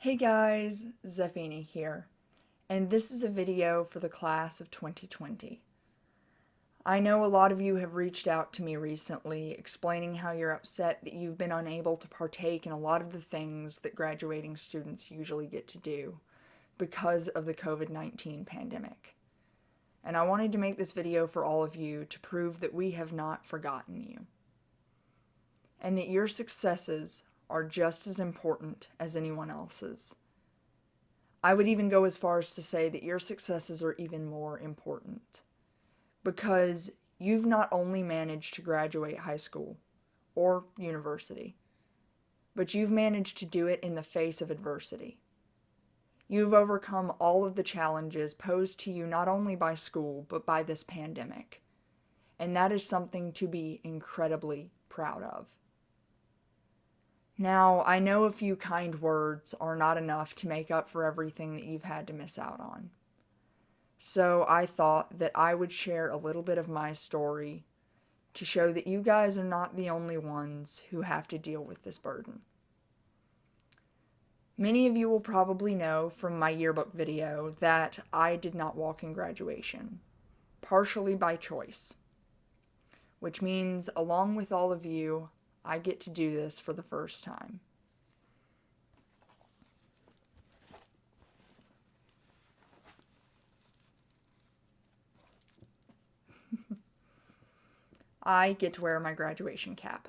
Hey guys, Xephina here, and this is a video for the class of 2020. I know a lot of you have reached out to me recently explaining how you're upset that you've been unable to partake in a lot of the things that graduating students usually get to do because of the COVID-19 pandemic. And I wanted to make this video for all of you to prove that we have not forgotten you, and that your successes are just as important as anyone else's. I would even go as far as to say that your successes are even more important because you've not only managed to graduate high school or university, but you've managed to do it in the face of adversity. You've overcome all of the challenges posed to you not only by school, but by this pandemic. And that is something to be incredibly proud of. Now, I know a few kind words are not enough to make up for everything that you've had to miss out on. So I thought that I would share a little bit of my story to show that you guys are not the only ones who have to deal with this burden. Many of you will probably know from my yearbook video that I did not walk in graduation, partially by choice, which means along with all of you, I get to do this for the first time. I get to wear my graduation cap,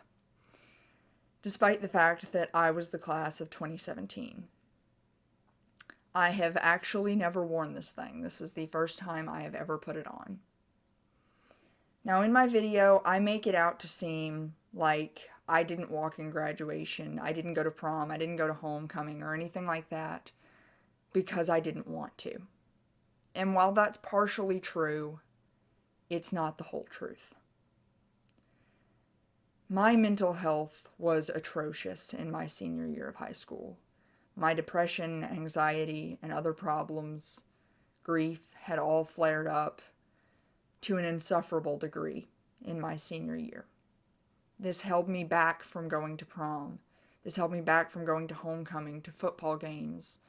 despite the fact that I was the class of 2017. I have actually never worn this thing. This is the first time I have ever put it on. Now in my video, I make it out to seem like I didn't walk in graduation, I didn't go to prom, I didn't go to homecoming or anything like that because I didn't want to. And while that's partially true, it's not the whole truth. My mental health was atrocious in my senior year of high school. My depression, anxiety, and other problems, grief, had all flared up to an insufferable degree in my senior year. This held me back from going to prom. This held me back from going to homecoming, to football games.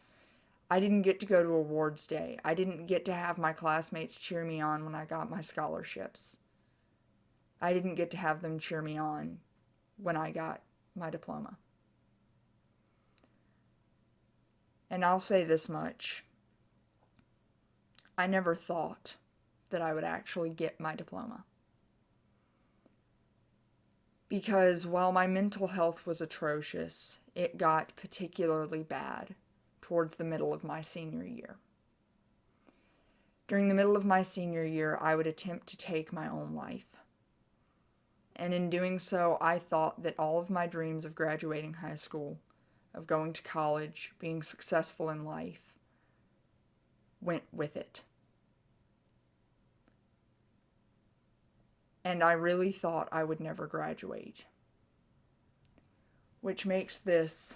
I didn't get to go to awards day. I didn't get to have my classmates cheer me on when I got my scholarships. I didn't get to have them cheer me on when I got my diploma. And I'll say this much. I never thought that I would actually get my diploma. Because while my mental health was atrocious, it got particularly bad towards the middle of my senior year. During the middle of my senior year, I would attempt to take my own life. And in doing so, I thought that all of my dreams of graduating high school, of going to college, being successful in life, went with it. And I really thought I would never graduate, which makes this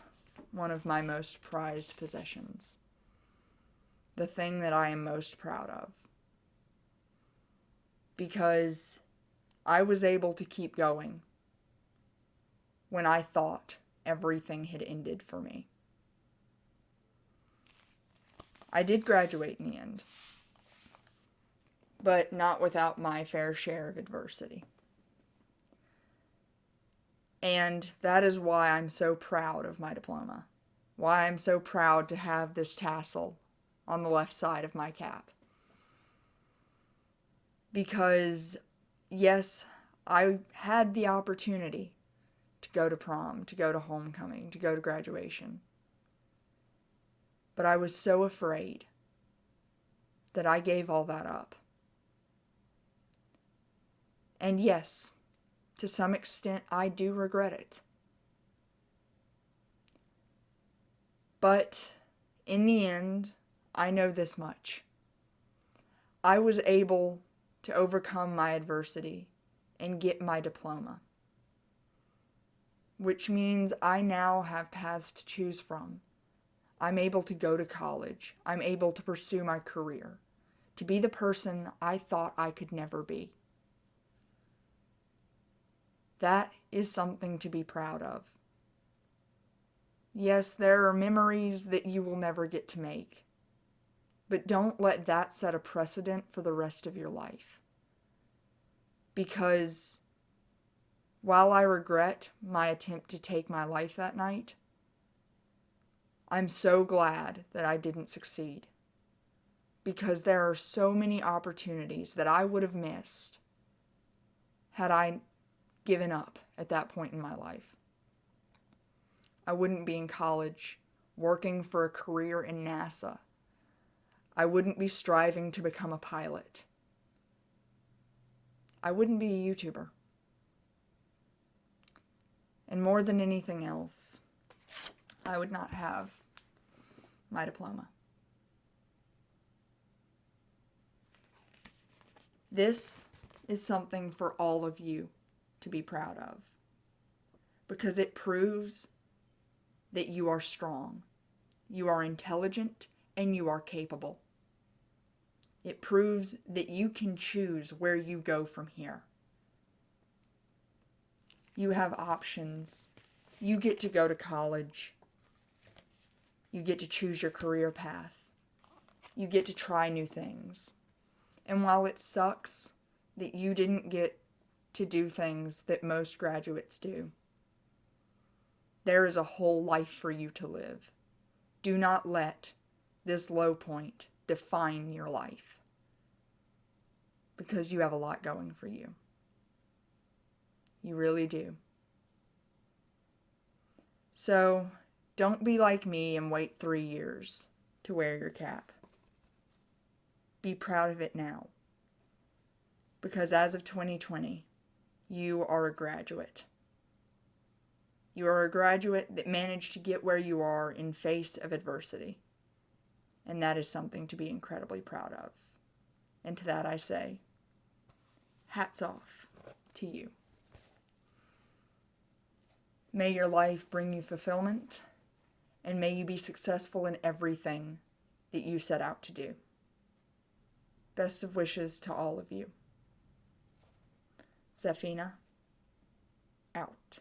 one of my most prized possessions, the thing that I am most proud of, because I was able to keep going when I thought everything had ended for me. I did graduate in the end, but not without my fair share of adversity. And that is why I'm so proud of my diploma, why I'm so proud to have this tassel on the left side of my cap. Because, yes, I had the opportunity to go to prom, to go to homecoming, to go to graduation. But I was so afraid that I gave all that up. And yes, to some extent, I do regret it. But in the end, I know this much. I was able to overcome my adversity and get my diploma, which means I now have paths to choose from. I'm able to go to college. I'm able to pursue my career, to be the person I thought I could never be. That is something to be proud of. Yes, there are memories that you will never get to make. But don't let that set a precedent for the rest of your life. Because while I regret my attempt to take my life that night, I'm so glad that I didn't succeed. Because there are so many opportunities that I would have missed had I given up at that point in my life. I wouldn't be in college working for a career in NASA. I wouldn't be striving to become a pilot. I wouldn't be a YouTuber. And more than anything else, I would not have my diploma. This is something for all of you to be proud of, because it proves that you are strong, you are intelligent, and you are capable. It proves that you can choose where you go from here. You have options. You get to go to college. You get to choose your career path. You get to try new things. And while it sucks that you didn't get to do things that most graduates do, there is a whole life for you to live. Do not let this low point define your life, because you have a lot going for you. You really do. So, don't be like me and wait 3 years to wear your cap. Be proud of it now. Because as of 2020, you are a graduate. You are a graduate that managed to get where you are in face of adversity. And that is something to be incredibly proud of. And to that I say, hats off to you. May your life bring you fulfillment, and may you be successful in everything that you set out to do. Best of wishes to all of you. Xephina, out.